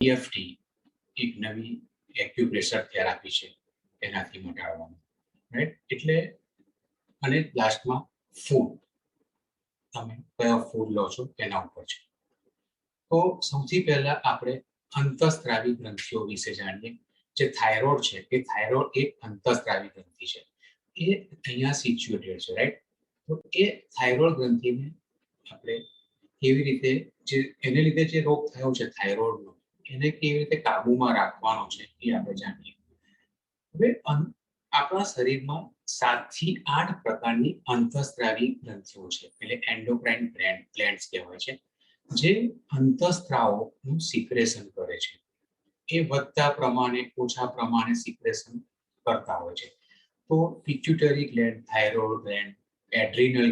EFT એક નવી acupressure therapy છે એનાથી મટાડવાનું, રાઈટ? એટલે અને લાસ્ટમાં ફૂડ, તમે કયો ફૂડ લો છો એના ઉપર છે. તો સૌથી પહેલા આપણે અંતઃસ્ત્રાવી ગ્રંથિઓ વિશે જાણીએ. જે થાઇરોઇડ છે એ થાઇરોઇડ એક અંતઃસ્ત્રાવી ગ્રંથિ છે. એ અહીંયા સિચ્યુએટેડ છે, રાઈટ? તો એ થાઇરોઇડ ગ્રંથિને આપણે કેવી રીતે, જે એને લીધે જે રોગ થયો છે થાઇરોઇડનો, એને કેવી રીતે કાબુમાં રાખવાનો છે એ આપણે જાણીએ. હવે આપણા શરીરમાં 7 થી 8 પ્રકારની અંતઃસ્ત્રાવી ગ્રંથિઓ છે, એટલે એન્ડોક્રાઇન ગ્લેન્ડ્સ કહેવાય છે, જે અંતઃસ્ત્રાવોનું સિક્રેશન કરે છે. એ વધતા પ્રમાણે ઓછા પ્રમાણે સિક્રેશન કરતા હોય છે. તો pituitary gland, thyroid gland, adrenal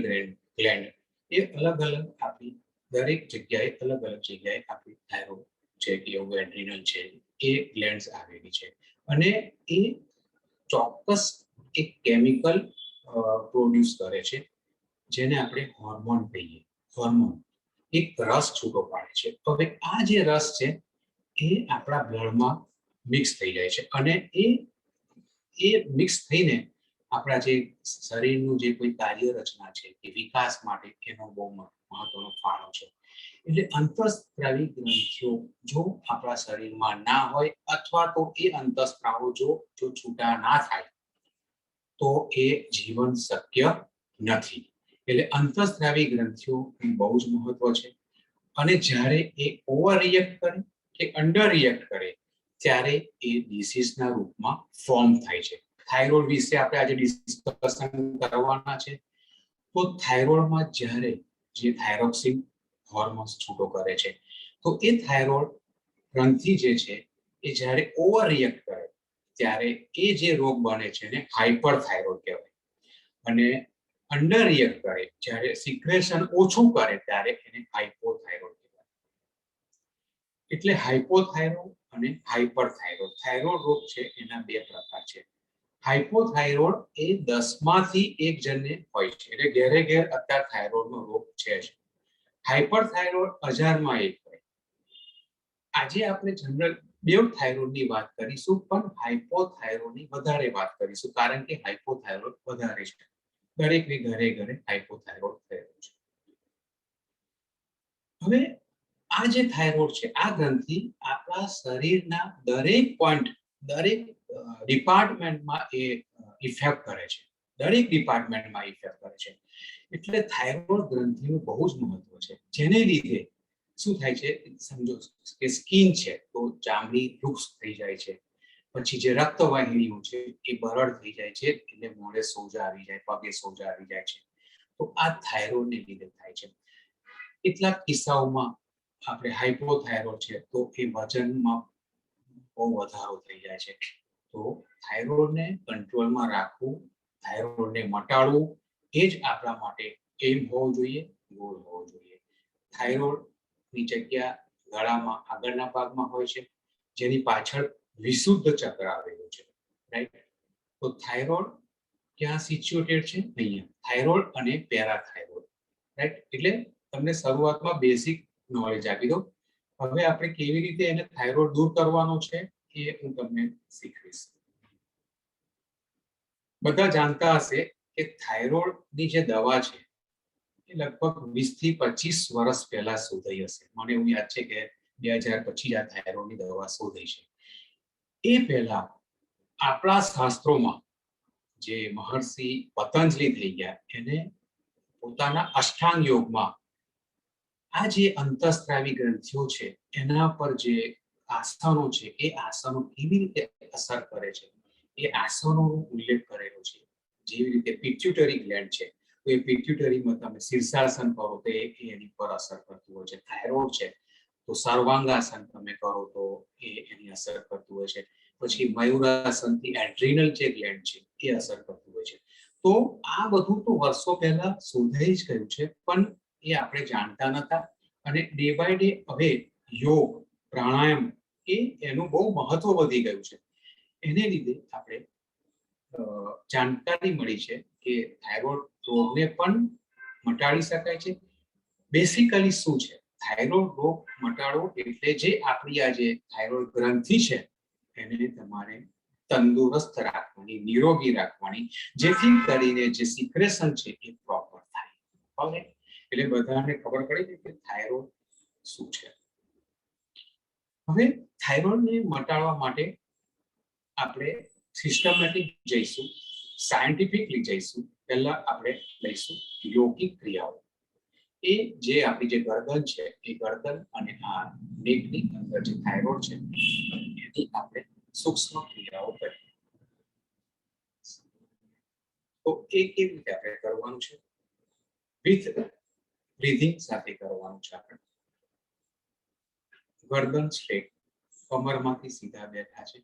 gland, એ અલગ અલગ આપણી દરેક જગ્યાએ અલગ અલગ જગ્યાએ આપણી થાઇરોઇડ છે કે એવું એડ્રિનલ છે એ ગ્લેન્ડ્સ આવેલી છે. અને એ ચોક્કસ એક કેમિકલ પ્રોડ્યુસ કરે છે, જેને આપણે હોર્મોન કહીએ. હોર્મોન એક રસ છૂટો પાડે છે. હવે આ જે રસ છે એ આપણા બ્લડમાં મિક્સ થઈ જાય છે, અને એ મિક્સ થઈને આપણા જે શરીરનું જે કોઈ કાર્ય રચના છે કે વિકાસ માટે એનો બહુ મહત્વનો ફાળો છે. એટલે અંતઃસ્ત્રાવી ગ્રંથિઓ જો આપણા શરીરમાં ના હોય, અથવા તો એ અંતઃસ્ત્રાવો જો છૂટા ના થાય, તો એ જીવન શક્ય નથી. એટલે અંતઃસ્ત્રાવી ગ્રંથિઓનું બહુ જ મહત્વ છે. અને જ્યારે એ ઓવર રિએક્ટ કરે કે અંડર રિએક્ટ કરે, ત્યારે એ ડિસીઝના રૂપમાં ફોર્મ થાય છે. થાઇરોઇડ વિશે આપણે આજે ડિસ્કશન કરવાના છે. તો થાઇરોઇડમાં જ્યારે જે થાઇરોક્સિન હોર્મોન્સ છૂટો કરે છે, તો એ થાઇરોઇડ ગ્રંથિ જે છે એ જ્યારે ઓવર રિએક્ટ કરે, ત્યારે એ જે રોગ બને છે એને હાઇપરથાઇરોઇડ કહેવાય. અને અંડર રિએક્ટ કરે, જ્યારે સિક્રેશન ઓછું કરે, ત્યારે એને હાઇપોથાઇરોઇડ કહેવાય. એટલે હાઇપોથાઇરોઇડ અને હાઇપરથાઇરોઇડ થાઇરોઇડ રોગ છે એના 2 પ્રકાર છે. હાઇપોથાઇરોઇડ એ 10માંથી 1 જણને હોય છે, એટલે ઘેરે ઘેર અત્યારે થાઇરોઇડનો રોગ છે જ. હાઇપરથાઇરોઇડ 1000માં 1 હોય. આજે આપણે જનરલ બેવ થાઇરોઇડની વાત કરીશું, પણ હાઇપોથાઇરોઇડની વધારે વાત કરીશું, કારણ કે હાઇપોથાઇરોઇડ વધારે છે. દરેકને ઘરે ઘરે હાઇપોથાઇરોઇડ થયેલું છે. હવે આ જે થાઇરોઇડ છે, આ ગ્રંથિ આપણા શરીરના દરેક પોઈન્ટ, દરેક ડિપાર્ટમેન્ટમાં એ ઇફેક્ટ કરે છે. દરેક ડિપાર્ટમેન્ટમાં ઇફેક્ટ કરે છે. એટલે થાઇરોઇડ ગ્રંથિનું બહુ જ મહત્વ છે. જેને લીધે શું થાય છે, સમજો કે સ્કિન છે તો ચામડી વૃક્ષ થઈ જાય છે. પછી જે રક્તવાહિનીઓ છે એ બરડ થઈ જાય છે, એટલે મોઢે સોજા આવી જાય, પગે સોજા આવી જાય છે. તો આ થાઇરોઇડને લીધે થાય છે. કેટલાક કિસ્સાઓમાં આપણે હાઇપોથાઇરોઇડ છે તો એ વજનમાં બહુ વધારો થઈ જાય છે. તો થાઇરોઇડને કંટ્રોલમાં રાખવું, થાઇરોઇડને મટાડવું, એ જ આપણા માટે એમ હોવું જોઈએ, ગોલ હોવો જોઈએ. થાઇરોઇડની જગ્યા ગળામાં આગળના ભાગમાં હોય છે, જેની પાછળ વિશુદ્ધ ચક્ર આવેલું છે, રાઈટ? તો થાઇરોઇડ ક્યાં સિચ્યુએટેડ છે? અહીંયા. થાઇરોઇડ અને પેરાથાઇરોઇડ, રાઈટ? એટલે તમને શરૂઆતમાં બેસિક નોલેજ આપી દઉં. હવે આપણે કેવી રીતે એને થાઇરોઇડ દૂર કરવાનો છે એ હું તમને શીખવીશ. બધા જાણતા હશે કે થાઇરોઇડની જે દવા છે એ લગભગ 20 થી 25 વર્ષ પહેલા શોધાઈ હશે. મને એવું યાદ છે કે 2000 પછી આ થાઇરોઇડની દવા શોધાઈ છે. એ પહેલા આપણા શાસ્ત્રોમાં જે મહર્ષિ પતંજલિ થઈ ગયા, એને પોતાના અષ્ટાંગ યોગમાં આ જે અંતઃસ્ત્રાવી ગ્રંથિઓ છે એના પર જે આસનો છે, એ આસનો કેવી રીતે અસર કરે છે, એ આસનોનો ઉલ્લેખ કરેલો છે. જેવી રીતે પિટ્યુટરી ગ્લેન્ડ છે, તો એ પિટ્યુટરીમાં તમે શીર્ષાસન કરો તો એ એની પર અસર કરતું હોય છે. થાઇરોઇડ છે તો સર્વાંગાસન તમે કરો તો એ એની અસર કરતું હોય છે. પછી મયુરાસનથી એડ્રિનલ જે ગ્લેન્ડ છે એ અસર કરતું હોય છે. તો આ બધું તો વર્ષો પહેલા શોધાઈ જ ગયું છે, પણ એ આપણે જાણતા નતા. અને ડે બાય ડે હવે યોગ, પ્રાણાયામ એ એનું બહુ મહત્વ વધી ગયું છે. એને લીધે આપણે જાણકારી મળી છે કે થાઇરોઇડ રોગને પણ મટાડી શકાય છે. બેસિકલી શું છે? થાઇરોઇડ રોગ મટાડવો એટલે જે આપણી આ જે થાઇરોઇડ ગ્રંથિ છે એને તમારે તંદુરસ્ત રાખવાની, નિરોગી રાખવાની, જેથી કરીને જે સિક્રેશન છે એ પ્રોપર થાય. ઓકે, એટલે બધાને ખબર પડી કે થાઇરોઇડ શું છે. હવે થાઇરોઇડને મટાડવા માટે આપણે સિસ્ટમેટિક જઈશું, સાયન્ટિફિકલી જઈશું. પહેલા આપણે લઈશું યોગિક ક્રિયાઓ. એ જે આપણી જે ગરદન છે એ ગરદન અને આ નેકની અંદર જે થાઇરોઇડ છે એની આપણે સૂક્ષ્મ ક્રિયાઓ કરીએ. તો એ કેવી રીતે આપણે કરવાનું છે? વિથ બ્રીથિંગ સાથે કરવાનું છે. આપણે ગરદન સ્ટ્રેટ, કમરમાંથી સીધા બેઠા છે.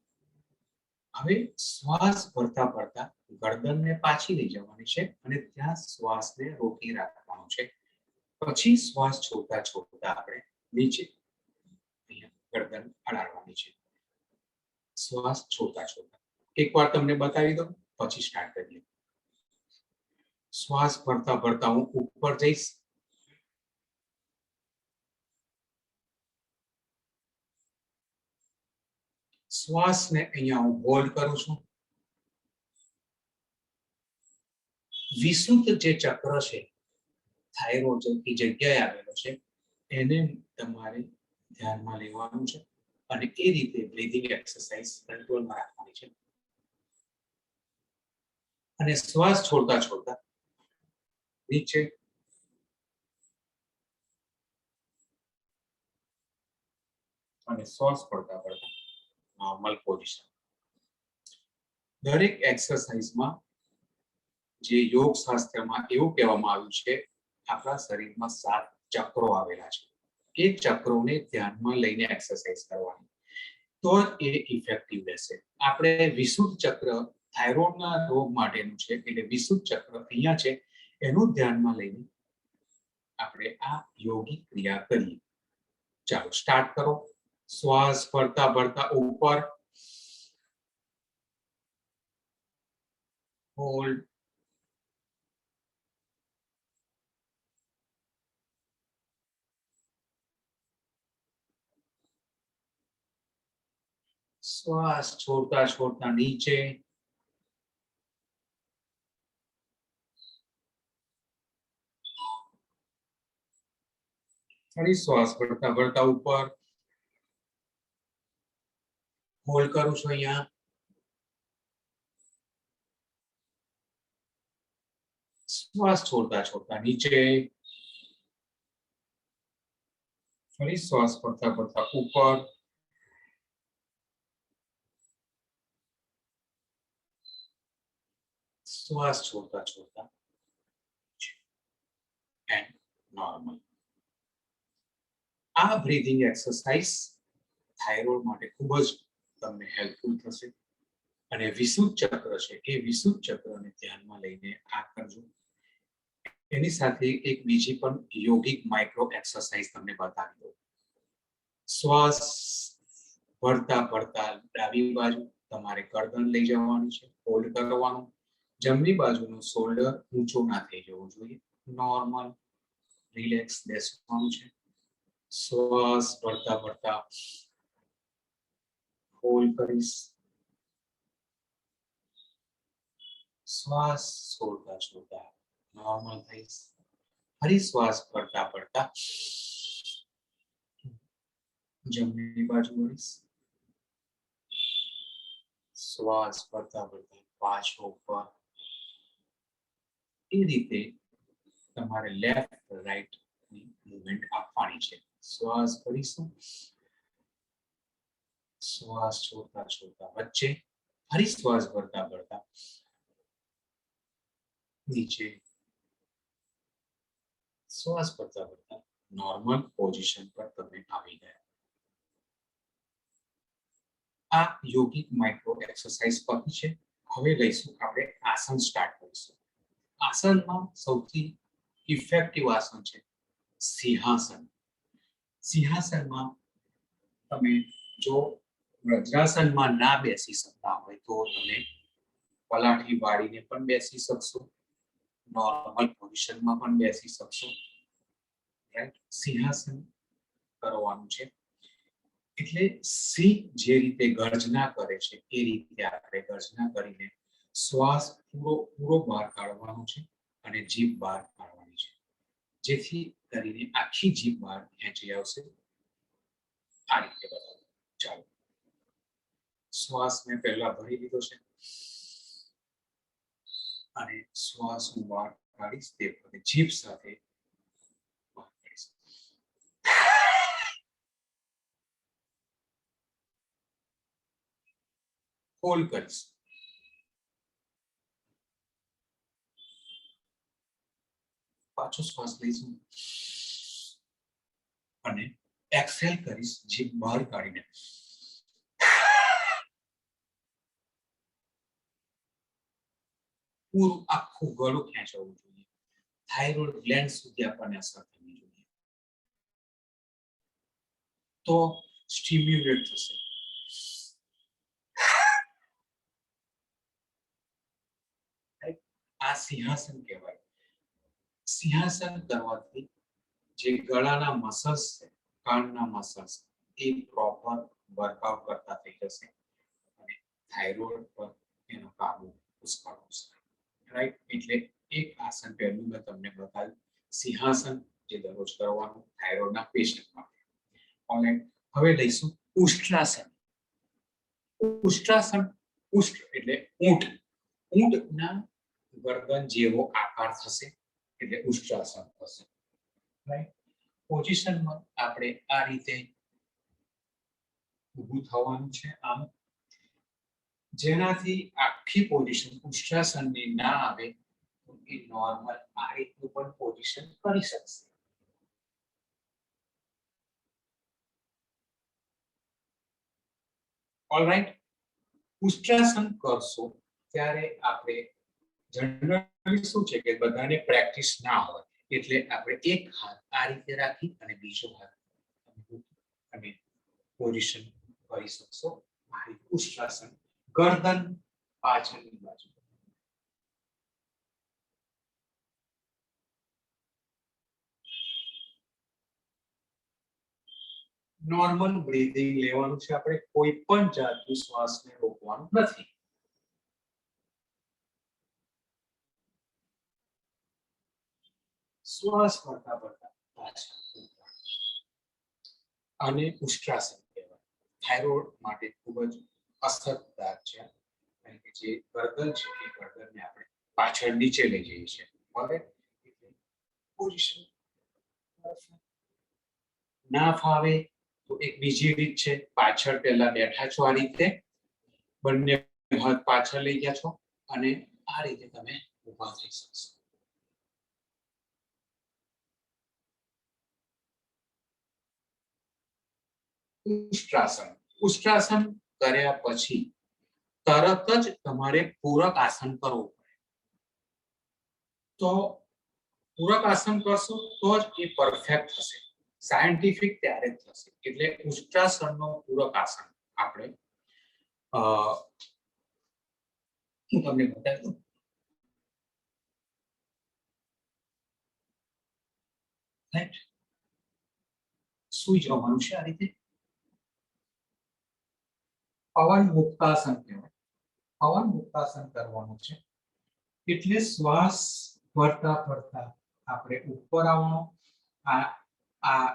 હવે શ્વાસ ભરતા ભરતા ગરદનને પાછી લઈ જવાની છે અને ત્યાં શ્વાસને રોકી રાખવાનો છે. પછી શ્વાસ છોડતા છોડતા આપણે નીચે ગરદન અડાડવાની છે. શ્વાસ છોડતા છોડતા એકવાર તમને બતાવી દઉં, પછી સ્ટાર્ટ કરીએ. શ્વાસ ભરતા ભરતા હું ઉપર જઈશ. શ્વાસને અહીંયા હું હોલ્ડ કરું છું. વિશુદ્ધ જે ચક્ર છે થાઇરોઇડ જે જગ્યાએ આવેલો છે એને તમારે ધ્યાનમાં લેવાનું છે અને એ રીતે બ્રીથિંગ એક્સરસાઇઝ કંટ્રોલમાં રાખવાની છે. અને શ્વાસ છોડતા છોડતા નીચે અને શ્વાસ પડતા પડતા નોર્મલ પોઝિશન. દરેક એક્સરસાઇઝમાં જે યોગ શાસ્ત્રમાં એવું કહેવામાં આવ્યું છે, આપણા શરીરમાં 7 ચક્રો આવેલા છે. એ ચક્રોને ધ્યાનમાં લઈને એક્સરસાઇઝ કરવાની, તો એ ઇફેક્ટિવ રહેશે. આપણે વિશુદ્ધ ચક્ર થાઇરોઇડના રોગ માટેનું છે, એટલે વિશુદ્ધ ચક્ર અહીંયા છે, એનું ધ્યાનમાં લઈને આપણે આ યોગિક ક્રિયા કરીએ. ચાલો સ્ટાર્ટ કરો. શ્વાસ ભરતા ભરતા ઉપર, હોલ્ડ, શ્વાસ છોડતા છોડતા નીચે, ફરી શ્વાસ ભરતા ભરતા ઉપર, હોલ્ડ કરું છું અહીંયા. શ્વાસ છોડતા છોડતા નીચે, ફરી શ્વાસ ભરતા ભરતા ઉપર, શ્વાસ છોડતા છોડતા એન્ડ નોર્મલ. આ બ્રીથિંગ એક્સરસાઇઝ થાઇરોઇડ માટે ખૂબ જ તમને હેલ્પફુલ થશે. અને વિશુદ્ધ ચક્ર છે એ વિશુદ્ધ ચક્રને ધ્યાનમાં લઈને આ કરજો. એની સાથે એક બીજી પણ યોગિક માઇક્રો એક્સરસાઇઝ તમને બતાવી દઉં. શ્વાસ ભરતા ભરતા ડાબી બાજુ તમારે ગરદન લઈ જવાની છે, હોલ્ડ કરવાનું. જમણી બાજુનું શોલ્ડર ઊંચો ના થઈ જવું જોઈએ, નોર્મલ રિલેક્સ બેસવાનું છે. શ્વાસ ભરતા ભરતા હોલ્ડ કરીશ. શ્વાસ છોડતા છોડતા નોર્મલ થઈશ. ફરી શ્વાસ ભરતા ભરતા જમણી બાજુ વળીશ. શ્વાસ ભરતા ભરતા પાછો ઉપર. એ રીતે તમારે લેફ્ટ રાઈટ ની મૂવમેન્ટ આપવાની છે. શ્વાસ ભરીશું, શ્વાસ છોડતા છોડતા વચ્ચે, ફરી શ્વાસ ભરતા ભરતા નીચે, શ્વાસ ભરતા ભરતા નોર્મલ પોઝિશન પર તમે આવી ગયા. આ યોગિક માઇક્રો એક્સરસાઇઝ પતી છે. હવે લઈશું આપણે આસન સ્ટાર્ટ કરીશું. આસનમાં સૌથી ઇફેક્ટિવ આસન છે સિંહાસન. સિંહાસનમાં તમે જો વજ્રાસનમાં ના બેસી શકતા હોય તો તમે પલાઠી વાળીને પણ બેસી શકશો, નોર્મલ પોઝિશનમાં પણ બેસી શકશો. રાઈટ? સિંહાસન કરવાનું છે. એટલે સિંહ જે રીતે ગર્જના કરે છે એ રીતે આપણે ગર્જના કરીને શ્વાસ પૂરો બહાર કાઢવાનો છે અને જીભ બહાર કાઢવાની છે, જેથી કરીને આખી જીભ બહાર ખેંચી આવશે. આ રીતે બતાવો. ચાલો, શ્વાસ મેં પહેલા ભરી લીધો છે અને શ્વાસ હું બહાર કાઢીશ તે વખતે જીભ સાથે બહાર કાઢીશ. હોલ્ડ કરીશ. પાછો શ્વાસ લઈશું અને એક્સહેલ કરીશ જીભ બહાર કાઢીને. પૂરું આખું ગળું ખેંચવું જોઈએ. થાઇરોઇડ ગ્લેન્ડ સુધી આપણને અસર થવી જોઈએ, તો સ્ટિમ્યુલેટ થશે. આ સિંહાસન કહેવાય. સિંહાસન કરવાથી જે ગળાના મસલ્સ છે, કાનના મસલ્સ, એ પ્રોપર વર્કઆઉટ કરતા થઈ જશે અને થાઇરોઇડ પર એનો કાબુ પુષ્કળ આવશે. રાઈટ? એટલે એક આસન પહેલું મેં તમને બતાવ્યું, સિંહાસન, જે દરરોજ કરવાનું થાઇરોઇડના પેશન્ટ માટે. ઓલરાઈટ, હવે લઈશું ઉષ્ટ્રાસન. ઉષ્ટ્રાસન, ઉષ્ટ એટલે ઊંટ. ઊંટના ગરદન જેવો આકાર થશે એટલે ઉષ્ટ્રાસન થશે. રાઈટ? પોઝિશનમાં આપણે આ રીતે ઊભું થવાનું છે, આમ, જેનાથી આખી પોઝિશન ઉષ્ટ્રાસનની ના આવે તો એ નોર્મલ આ રીતનું પણ પોઝિશન કરી શકશે. ઓલરાઈટ, ઉષ્ટ્રાસન કરશો ત્યારે આપણે જનરલી શું છે કે બધાને પ્રેક્ટિસ ના હોય, એટલે આપણે એક હાથ આ રીતે રાખી અને બીજો હાથ અને પોઝિશન કરી શકશો. ઉષ્ટ્રાસન, ગરદન પાછળની બાજુ. નોર્મલ બ્રીથિંગ લેવાનું છે આપણે, કોઈ પણ જાતનું શ્વાસને રોકવાનું નથી. શ્વાસ ભરતા ભરતા પાછળ. અને ઉષ્ટ્રાસન કહેવાય. થાઇરોઇડ માટે ખૂબ જ અસરદાર છે, કારણ કે જે ગરદન છે એ ગરદનને આપણે પાછળ નીચે લઈ જઈએ છીએ. પોઝિશન ના ફાવે તો એક બીજી રીત છે, પાછળ પહેલા બેઠા છો આ રીતે, બંને હાથ પાછળ લઈ ગયા છો અને આ રીતે તમે ઊભા થઈ શકશો. ઉષ્ટ્રાસન. ઉષ્ટ્રાસન કર્યા પછી તરત જ તમારે પૂરક આસન કરવું પડે. તો પૂરક આસન કરશો તો જ એ પરફેક્ટ થશે, સાયન્ટિફિક ત્યારે જ થશે. એટલે ઉષ્ટ્રાસનનો પૂરક આસન આપણે હું તમને બતાવી દઉં. રાઈટ, સુઈ જવાનું છે આ રીતે. પવન મુક્તાસન કહેવાય. પવન મુક્તાસન કરવાનું છે એટલે શ્વાસ ભરતા ભરતા આપણે ઉપર આવવાનું, આ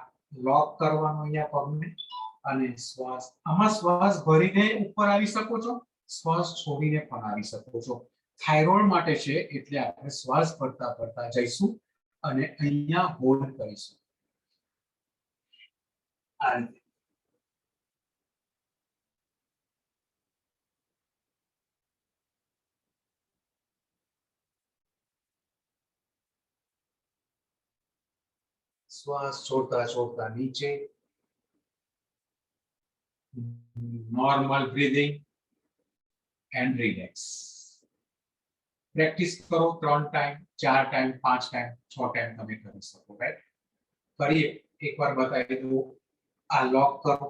લોક કરવાનો અહીંયા પગને, અને શ્વાસ, આમાં શ્વાસ ભરીને ઉપર આવી શકો છો, શ્વાસ છોડીને પણ આવી શકો છો. થાઇરોઇડ માટે છે એટલે આપણે શ્વાસ ભરતા ભરતા જઈશું અને અહીંયા હોલ્ડ કરીશું આ રીતે. શ્વાસ છોડતા છોડતા નીચે. Normal breathing and relax. Practice કરો 3 ટાઈમ, 4 ટાઈમ, 5 ટાઈમ, 6 ટાઈમ તમે કરી શકો. રાઈટ? કરીએ, એકવાર બતાવી દઉં. આ લોક કરો,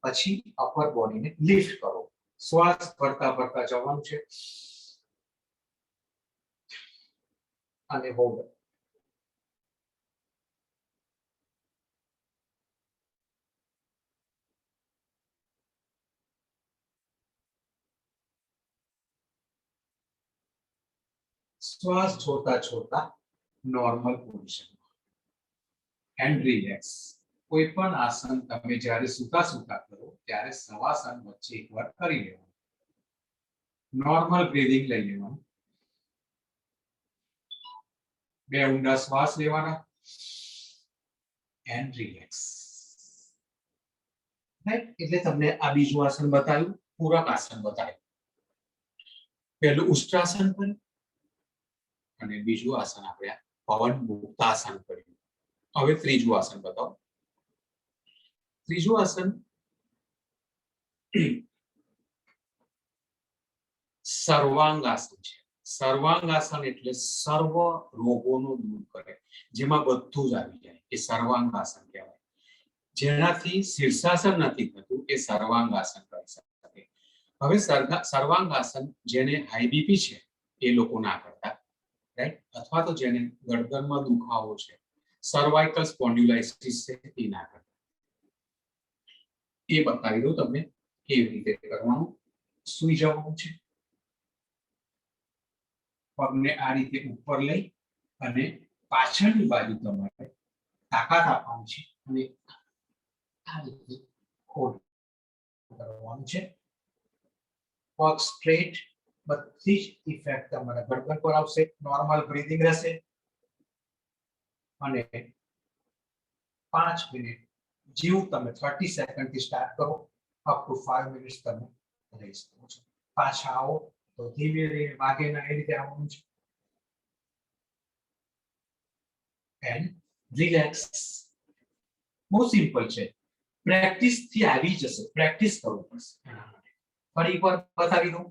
પછી અપર બોડીને લિફ્ટ કરો. શ્વાસ ભરતા ભરતા જવાનું છે અને હોલ્ડ. શ્વાસ છોડતા છોડતા નોર્મલ પોઝિશન એન્ડ રિલેક્સ. કોઈ પણ આસન તમે જ્યારે સૂતા સૂતા કરો ત્યારે શવાસન વચ્ચે એકવાર કરી લેવાનું. નોર્મલ બ્રીથિંગ લઈ લેવાનું. બે ઊંડા શ્વાસ લેવાના એન્ડ રિલેક્સ. રાઈટ, એટલે તમને આ બીજું આસન બતાવ્યું, પૂરક આસન બતાવ્યું. પહેલું ઉષ્ટ્રાસન કર્યું અને બીજું આસન આપણે પવન મુક્તાસન કર્યું. હવે ત્રીજું આસન બતાવો. ત્રીજું આસન સર્વાંગાસન છે. સર્વાંગાસન એટલે સર્વ રોગોનો દૂર કરે, જેમાં બધું જ આવી જાય એ સર્વાંગાસન કહેવાય. જેનાથી શીર્ષાસન નથી થતું એ સર્વાંગાસન કરી શકે. હવે સર્વાંગાસન જેને હાઈ બીપી છે એ લોકો ના કરતા, રાઈટ, અથવા તો જેને ગરદનમાં દુખાવો છે, સર્વાઇકલ સ્પોન્ડિલાઇટિસ છે, એ ના કરતા. એ બતાવી દઉં તમને કેવી રીતે કરવાનું. સૂઈ જવાનું છે, પગને આ રીતે ઉપર લઈ અને પાછળની બાજુ તમારે તાકાત આપવાની છે અને આ રીતે હોલ્ડ કરવાનું છે. પગ સ્ટ્રેટ, બધી જ ઇફેક્ટ તમારા ગરદન પર આવશે. નોર્મલ બ્રીથિંગ રહેશે અને 5 મિનિટ જેવું તમે 30 સેકન્ડ થી સ્ટાર્ટ કરો અપ ટુ 5 મિનિટ્સ તમે રહી શકો છો. પાછા આવો તો ધીમે ધીમે વાગે ના એ રીતે આવવાનું છે એન્ડ રિલેક્સ. બહુ સિમ્પલ છે, પ્રેક્ટિસ થી આવી જશે. પ્રેક્ટિસ કરવું પડશે એના માટે. ફરી એકવાર બતાવી દઉં.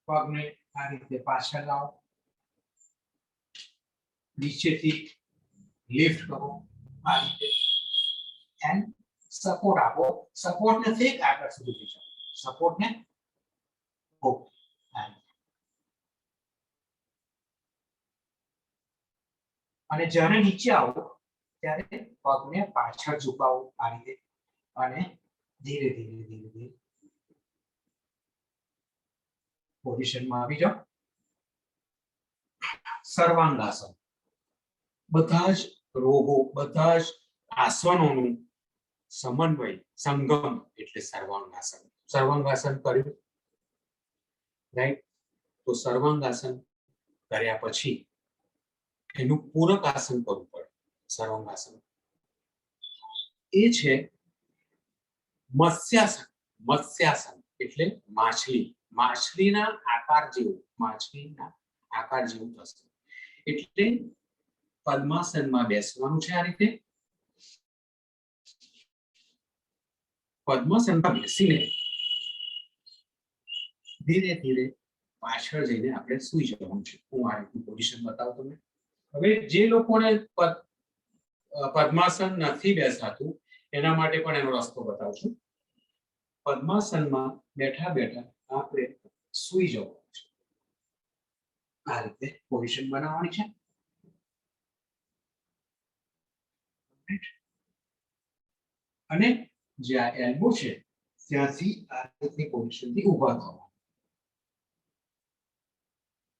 પગને આ રીતે પાછળ લાવો, નીચેથી લિફ્ટ કરો આ રીતે એન્ડ સપોર્ટ આપો. સપોર્ટ ને થેક આગળ સુધી લઈ જાઓ. સપોર્ટ ને ઓકે. અને જ્યારે નીચે આવો ત્યારે પગને પાછળ ઝુકાવો આ રીતે અને ધીરે ધીરે ધીરે ધીરે પોઝિશનમાં આવી જાઓ. સર્વાંગાસન બધા જ રોગો, બધા જ આસનોનું સમન્વય, સંગમ એટલે સર્વાંગાસન. સર્વાંગાસન કર્યું, રાઈટ. તો સર્વાંગાસન કર્યા પછી એનું પૂરક આસન કરવું પડે. સર્વાંગાસન એ છે મત્સ્યાસન. મત્સ્યાસન એટલે માછલી, માછલીના આકાર જેવું, માછલીના આકાર જેવું થશે. એટલે પદ્માસનમાં બેસવાનું છે આ રીતે. પદ્માસનમાં બેસીને ધીરે ધીરે પાછળ જઈને આપણે સૂઈ જવાનું છે. હું આ રીતની પોઝિશન બતાવું તમને. હવે જે લોકોને પદ્માસન નથી બેસાતું એના માટે પણ એનો રસ્તો બતાવું છું. પદ્માસનમાં બેઠા બેઠા આપણે સૂઈ જવાનું છે. આ રીતે પોઝિશન બનાવવાની છે અને જ્યાં એલ્બો છે ત્યાંથી આ રીતની પોઝિશનથી ઊભા થવાનું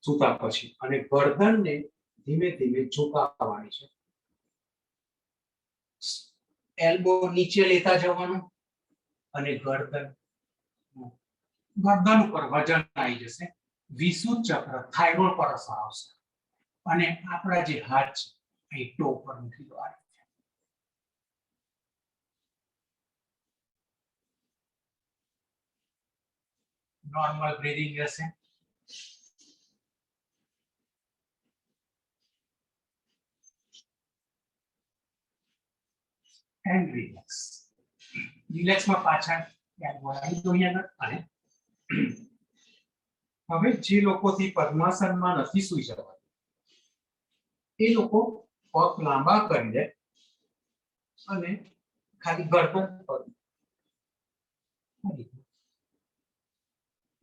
સૂતા પછી. અને ગરદનને ધીમે ધીમે ઝુકાવવાની છે. એલ્બો નીચે લેતા જવાનું અને ગરદન ઉપર વજન આવી જશે. વિશુદ્ધ ચક્ર થાઇરોઇડ પર અસર આવશે અને આપણા જે હાથ છે એ ટો પર મૂકી દો. નોર્મલ બ્રીથિંગ રહેશે. And relax. રિલેક્સમાં પાછળ બોલાવી દો અહીંયા અને હવે જે લોકોથી પદ્માસનમાં નથી સૂઈ જવાતું એ લોકો પગ લાંબા કરી દે અને ખાલી ગરદન પર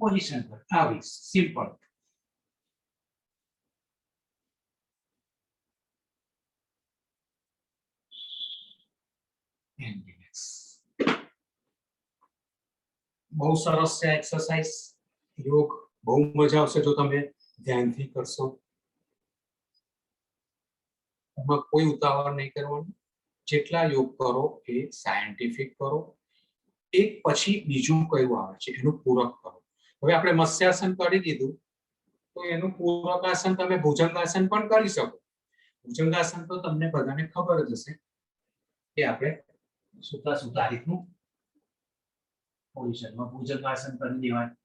પોઝિશન પર આવી. સિમ્પલ. બહુ સરસ છે એક્સરસાઇઝ. યોગ બહુ મજા આવશે જો તમે ધ્યાનથી કરશો. એમાં કોઈ ઉતાવળ નહીં કરવાનું. જેટલા યોગ કરો એ સાયન્ટિફિક કરો. એક પછી બીજું કયું આવે છે એનું પૂરક કરો. હવે આપણે મત્સ્યાસન કરી દીધું તો એનું પૂરક આસન તમે ભુજંગાસન પણ કરી શકો. ભુજંગાસન તો તમને બધાને ખબર જ હશે કે આપણે સુતા સુતા રીતનું પોઝિશનમાં ભુજંગાસન કરી દેવાનું.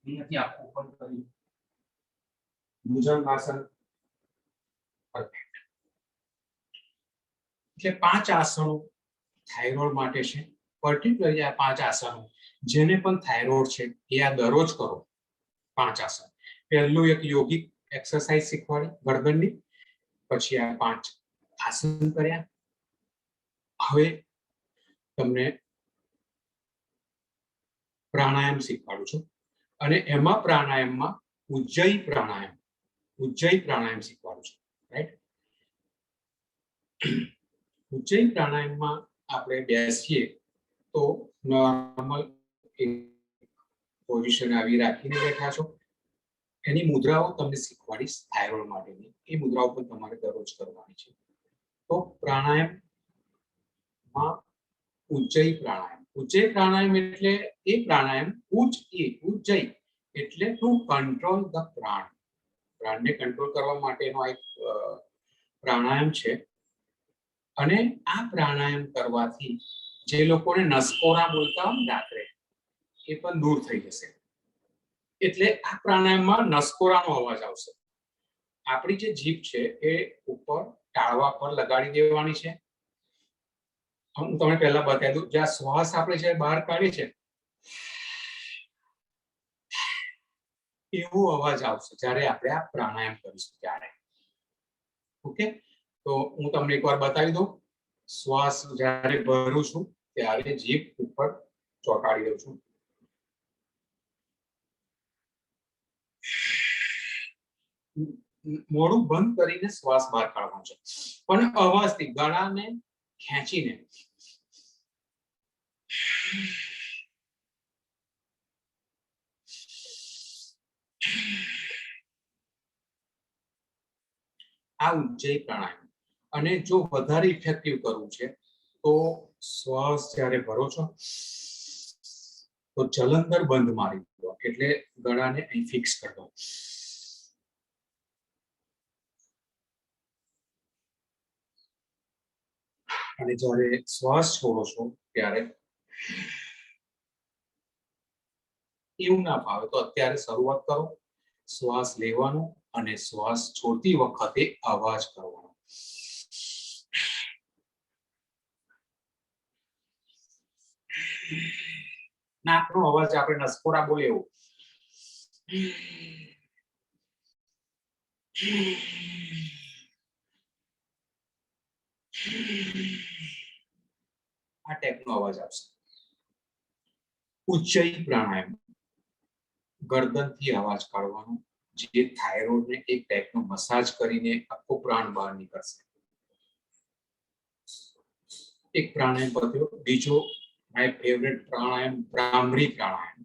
અહીંયાથી આખું ઓપન કરી ભુજંગાસન. પરફેક્ટ. એટલે 5 આસનો થાઇરોઇડ માટે છે. પર્ટિક્યુલરલી આ 5 આસનો જેને પણ થાઇરોઇડ છે એ આ દરરોજ કરો. 5 આસન. પહેલું એક યોગિક એક્સરસાઇઝ શીખવાડી ગરદનની, પછી આ 5 આસન કર્યા. હવે તમને પ્રાણાયામ શીખવાડું છું અને એમાં પ્રાણાયામમાં ઉજ્જયી પ્રાણાયામ શીખવાડું છું. રાઈટ? ઉજ્જયી પ્રાણાયામમાં આપણે બેસીએ તો નોર્મલ પોઝિશન આવી રાખીને બેઠા છો. એની મુદ્રાઓ તમને શીખવાડીશ થાઇરોઇડ માટેની. એ મુદ્રાઓ પણ તમારે દરરોજ કરવાની છે. તો પ્રાણાયામમાં ઉજ્જયી પ્રાણાયામ એટલે એ પ્રાણાયામ ઉજ્જયી એટલે ટુ કંટ્રોલ ધ પ્રાણ. પ્રાણને કંટ્રોલ કરવા માટેનો એક પ્રાણાયામ છે. અને આ પ્રાણાયામ કરવાથી જે લોકોને નસકોરા બોલતા હોય ને રાત્રે એ પણ દૂર થઈ જશે. એટલે આ પ્રાણાયામમાં નસકોરાનો અવાજ આવશે. આપણી જે જીભ છે એ ઉપર ટાળવા પર લગાડી દેવાની છે. હું તમને પહેલા બતાવી દઉં. જ્યાં શ્વાસ આપણે છે બહાર કાઢીએ છે એવો અવાજ આવશે જ્યારે આપણે આ પ્રાણાયામ કરીશું ત્યારે. ઓકે? તો હું તમને એકવાર બતાવી દઉં. શ્વાસ જ્યારે ભરું છું ત્યારે જીભ ઉપર ચોંટાડી દઉં છું. મોઢું બંધ કરીને શ્વાસ બહાર કાઢવાનો છે, પણ અવાજથી ગળાને ખેંચીને. આ ઉજ્જયી પ્રાણાયામ. અને જો વધારે ઇફેક્ટિવ કરવું છે તો શ્વાસ જ્યારે ભરો છો તો જલંધર બંધ મારી દો. એટલે ગળાને અહીં ફિક્સ કરી દો. અને જ્યારે શ્વાસ છોડો છો ત્યારે એવું ના ફાવે તો અત્યારે શરૂઆત કરો. શ્વાસ લેવાનો અને શ્વાસ છોડતી વખતે અવાજ કરવાનો. નાકનો અવાજ આપણે નસકોરા બોલે એવો. આ ટાઈપનો અવાજ આવશે. ઉજ્જયી પ્રાણાયામ. ગરદનથી અવાજ કાઢવાનો, જે થાઇરોઇડને એક ટાઈપનો મસાજ કરીને આખો પ્રાણ બહાર નીકળશે. એક પ્રાણાયામ પત્યો. બીજો માય ફેવરેટ પ્રાણાયામ ભ્રામરી પ્રાણાયામ.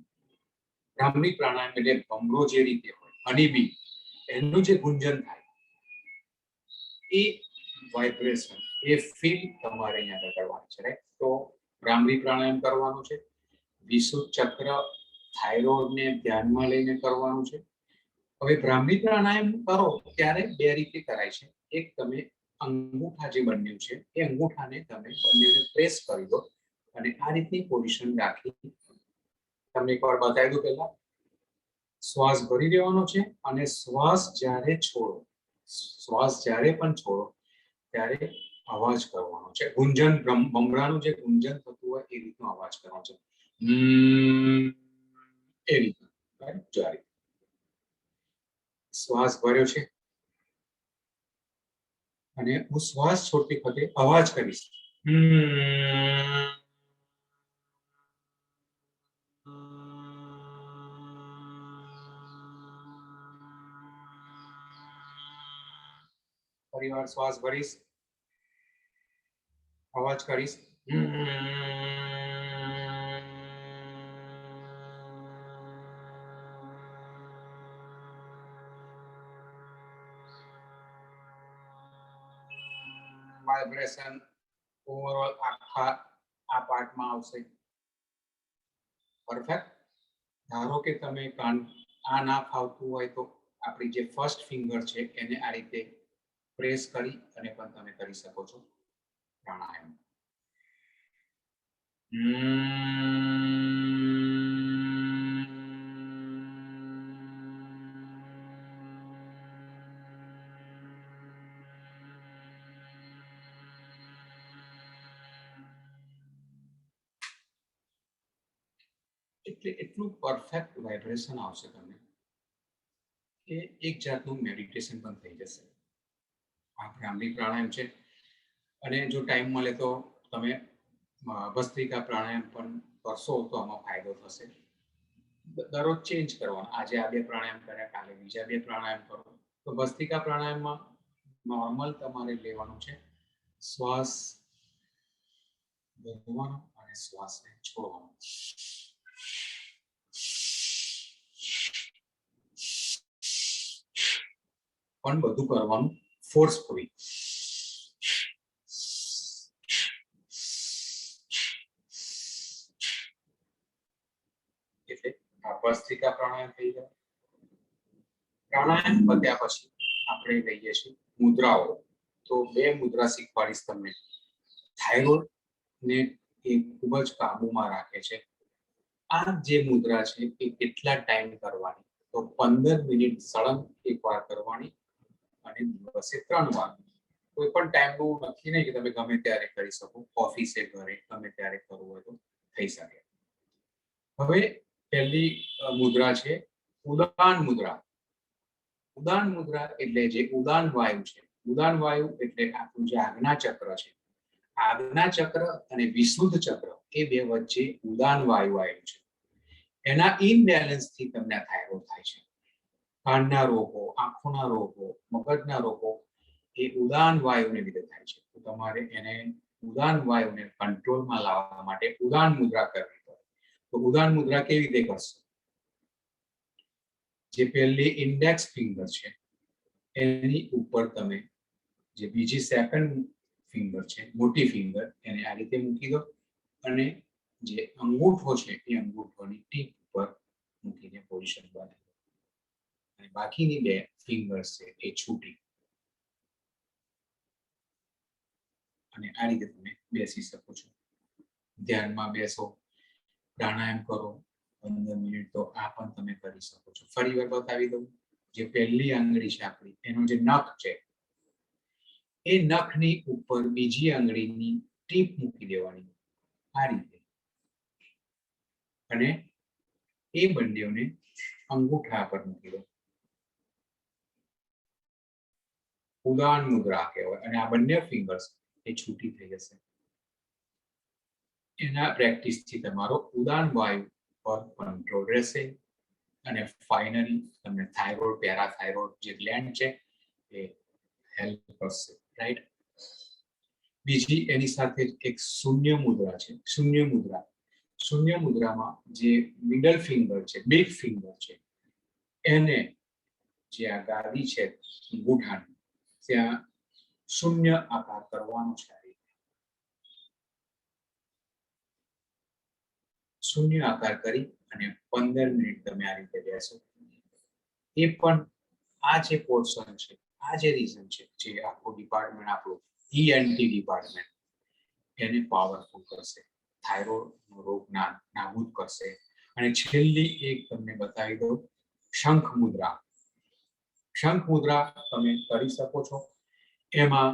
ભ્રામરી પ્રાણાયામ એટલે ભમરો જે રીતે હોય, હનીબી, એનું જે ગુંજન થાય એ વાઇબ્રેશન, એ ફીલ તમારે અહીંયા કરવાની છે. રાઈટ? તો ભ્રામરી પ્રાણાયામ કરવાનું છે. વિશુદ્ધ ચક્ર, થાઇરોઇડને ધ્યાનમાં લઈને કરવાનું છે. હવે ભ્રામરી પ્રાણાયામ કરો ત્યારે 2 રીતે કરાય છે. એક, તમે અંગૂઠા જે બન્યું છે એ અંગૂઠાને તમે બંનેને પ્રેસ કરી દો અને આ રીતની પોઝિશન રાખી તમને એકવાર બતાવી દઉં. પહેલા શ્વાસ ભરી લેવાનો છે અને શ્વાસ જ્યારે છોડો, શ્વાસ જ્યારે પણ છોડો ત્યારે અવાજ કરવાનો છે. ગુંજન, ભમરાનું જે ગુંજન થતું હોય એ રીતનો અવાજ કરવાનો છે. એ રીતનો. જ્યારે શ્વાસ ભર્યો છે અને હું શ્વાસ છોડતી વખતે અવાજ કરીશ. ફરીવાર શ્વાસ ભરીશ, અવાજ કરીશ. વાઇબ્રેશન ઓવરઓલ આખા આ પાર્ટમાં આવશે. પરફેક્ટ. ધારો કે તમે આ ના ફાવતું હોય તો આપણી જે ફર્સ્ટ ફિંગર છે એને આ રીતે પ્રેસ કરી અને પણ તમે કરી શકો છો પ્રાણાયામ. એટલે એટલું પરફેક્ટ વાઇબ્રેશન આવશે તમને કે એક જાતનું મેડિટેશન પણ થઈ જશે. આ ભ્રામરી પ્રાણાયામ છે અને જો ટાઈમ મળે તો તમે ભસ્ત્રિકા પ્રાણાયામ પણ કરશો તો આમાં ફાયદો થશે. દરરોજ ચેન્જ કરવાનો. આજે આ 2 પ્રાણાયામ કર્યા, કાલે બીજા 2 પ્રાણાયામ કરો. તો ભસ્ત્રિકા પ્રાણાયામમાં નોર્મલ તમારે લેવાનું છે. શ્વાસ લેવાનો અને શ્વાસને છોડવાનો. પણ બધું કરવાનું ફોર્સફુલી. એટલે આ ભસ્ત્રિકા પ્રાણાયામ થઈ જાય. પ્રાણાયામ પત્યા પછી આપણે લઈએ છીએ મુદ્રાઓ. તો 2 મુદ્રા શીખવાડીશ તમને. થાઇરોઇડ ને એ ખૂબ જ કાબુમાં રાખે છે. આ જે મુદ્રા છે એ કેટલા ટાઈમ કરવાની? તો 15 મિનિટ સળંગ એકવાર કરવાની અને દિવસે 3 વાર. કોઈ પણ ટાઈમનું નક્કી નહીં કે તમે ગમે ત્યારે કરી શકો. ઓફિસે, ઘરે ગમે ત્યારે કરવું હોય તો થઈ શકે. હવે પહેલી મુદ્રા છે ઉદાન મુદ્રા. ઉદાન મુદ્રા એટલે જે ઉદાન વાયુ છે. ઉદાન વાયુ એટલે આપણું જે આજ્ઞા ચક્ર છે. આજ્ઞા ચક્ર અને વિશુદ્ધ ચક્ર એ 2 વચ્ચે ઉદાન વાયુ આવેલું છે. એના ઇમ્બેલેન્સથી તમને થાઇરોઇડ થાય છે. કાનના રોગો, આંખોના રોગો, મગજના રોગો એ ઉદાન વાયુને લીધે થાય છે. તો તમારે એને ઉદાન વાયુને કંટ્રોલમાં લાવવા માટે ઉદાન મુદ્રા કરવી પડે. તો ઉદાન મુદ્રા કેવી રીતે કરશો? જે પહેલી ઇન્ડેક્સ ફિંગર છે એની ઉપર તમે જે બીજી સેકન્ડ ફિંગર છે, મોટી ફિંગર, એને આ રીતે મૂકી દો અને જે અંગૂઠો છે એ અંગૂઠોની ટીપ ઉપર મૂકીને પોઝિશન બનાવો. અને બાકીની 2 ફિંગર્સ છે એ છૂટી અને આ રીતે તમે બેસી શકો છો. ધ્યાનમાં બેસો, પ્રાણાયામ કરો 15 મિનિટ. તો આ પણ તમે કરી શકો છો. ફરી વાર બતાવી દઉં. જે પહેલી આંગળી છે આપણી, એનો જે નખ છે એ નખની ઉપર બીજી આંગળીની ટીપ મૂકી દેવાની આ રીતે અને એ બંનેને અંગૂઠા પર મૂકી દો. ઉદાન મુદ્રા કહેવાય. અને આ બંને ફિંગર્સ એ છૂટી થઈ જશે. એના પ્રેક્ટિસથી તમારો ઉદાન વાયુ પર કંટ્રોલ રહેશે અને ફાઇનલી તમને થાઇરોઇડ, પેરાથાઇરોઇડ જે ગ્લેન્ડ છે એ હેલ્પ કરશે. રાઈટ. બીજી એની સાથે એક શૂન્ય મુદ્રા છે. શૂન્ય મુદ્રા. શૂન્ય મુદ્રામાં જે મિડલ ફિંગર છે, બિગ ફિંગર છે, એને જે આ ગાદી છે અંગૂઠાની ત્યાં શૂન્ય આકાર કરવાનો છે. શૂન્ય આકાર કરી અને 15 મિનિટ તમે આ રીતે બેસો. એ પણ આ જે પોર્શન છે, આ જે રીઝન છે, જે આખું ડિપાર્ટમેન્ટ આપણું ENT ડિપાર્ટમેન્ટ એને પાવરફુલ કરશે. થાઇરોઇડનો રોગ નાબૂદ કરશે. અને છેલ્લી એક તમને બતાવી દઉં, શંખ મુદ્રા. શંખ મુદ્રા તમે કરી શકો છો. એમાં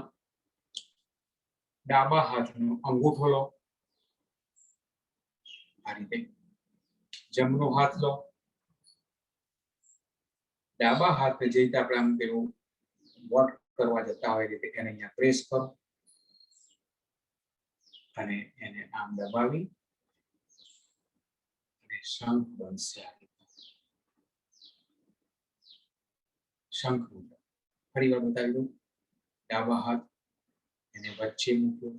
ડાબા હાથનો અંગૂઠો લો આ રીતે, જમણો હાથ લો. ડાબા હાથે જે રીતે આપણે આમ પેલું વોટ કરવા જતા હોય રીતે એને અહીંયા પ્રેસ કરો અને એને આમ દબાવી અને શંખ બનશે. આ રીતે શંખ મુદ્રા. ફરી વાર બતાવી દઉં. ડાબા હાથ એને વચ્ચે મૂક્યો,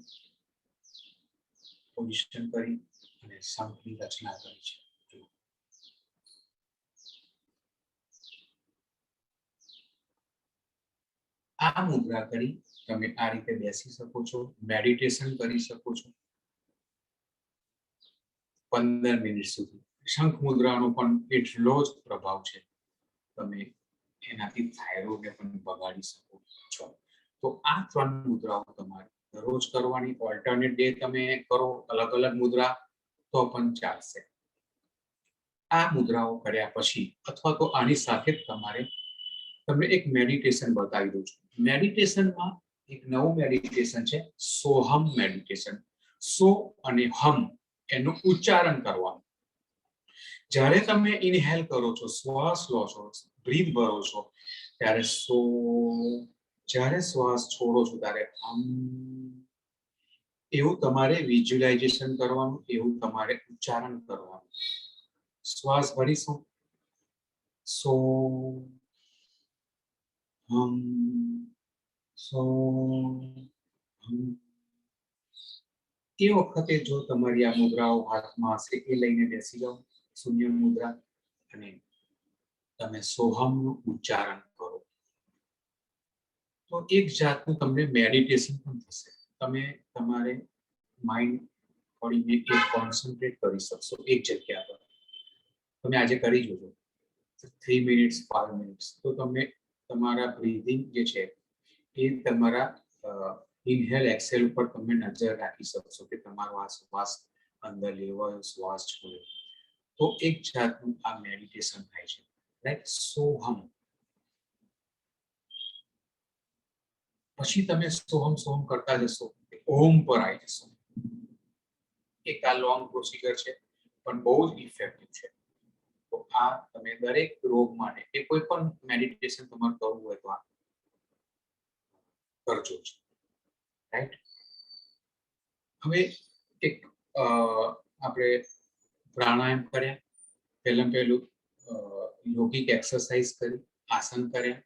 પોઝિશન કરી અને શંખની રચના કરી છે. આ મુદ્રા કરી તમે આ રીતે બેસી શકો છો, મેડિટેશન કરી શકો છો 15 મિનિટ સુધી. શંખ મુદ્રાનો પણ એટલો જ પ્રભાવ છે, તમે એનાથી થાઇરોઇડને પણ બગાડી શકો છો. તો આ 3 મુદ્રાઓ તમારે દરરોજ કરવાની. ઓલ્ટરનેટ ડે તમે કરો અલગ અલગ મુદ્રા તો પણ ચાલશે. આ મુદ્રાઓ કર્યા પછી અથવા તો આની સાથે જ તમારે તમને એક મેડિટેશન બતાવી દઉં છું. મેડિટેશનમાં એક નવું મેડિટેશન છે, સોહમ મેડિટેશન. સો અને હમ એનું ઉચ્ચારણ કરવાનું. જ્યારે તમે ઇનહેલ કરો છો, શ્વાસ લો છો, બ્રીથ ભરો છો, ત્યારે સો, જ્યારે શ્વાસ છોડો છો ત્યારે હમ, એવું તમારે વિઝ્યુલાઇઝેશન કરવાનું, એવું તમારે ઉચ્ચારણ કરવાનું. શ્વાસ ભરીશું, સો હમ, સો હમ. એ વખતે જો તમારી આ મુદ્રાઓ હાથમાં હશે એ લઈને બેસી જાઓ, શૂન્ય મુદ્રા, અને તમે સોહમનું ઉચ્ચારણ કરો તો એક જાતનું તમને મેડિટેશન પણ થશે. તમે તમારે માઇન્ડ બોડીને એક કોન્સન્ટ્રેટ કરી શકશો એક જગ્યા પર. તમે આજે કરી જોજો 3 મિનિટ્સ 5 મિનિટ્સ, તો તમે તમારા બ્રીથિંગ જે છે એ તમારા ઇનહેલ એક્સેલ ઉપર તમે નજર રાખી શકશો કે તમારો આ શ્વાસ અંદર લેવાયો, શ્વાસ છોડ્યો. તો એક જાતનું આ મેડિટેશન થાય છે, રાઈટ? સોહમ. પછી તમે સોહમ સોહમ કરતા જશો, ઓમ પર આવી જશો. એક આ લોંગ પ્રોસિજર છે પણ બહુ જ ઇફેક્ટિવ છે. તો આ તમે દરેક રોગ માટે કે કોઈ પણ મેડિટેશન તમારે કરવું હોય તો આ કરજો જ, રાઈટ? હવે એક આપણે પ્રાણાયામ કર્યા, પહેલું યોગિક એક્સરસાઇઝ કરી, આસન કર્યા,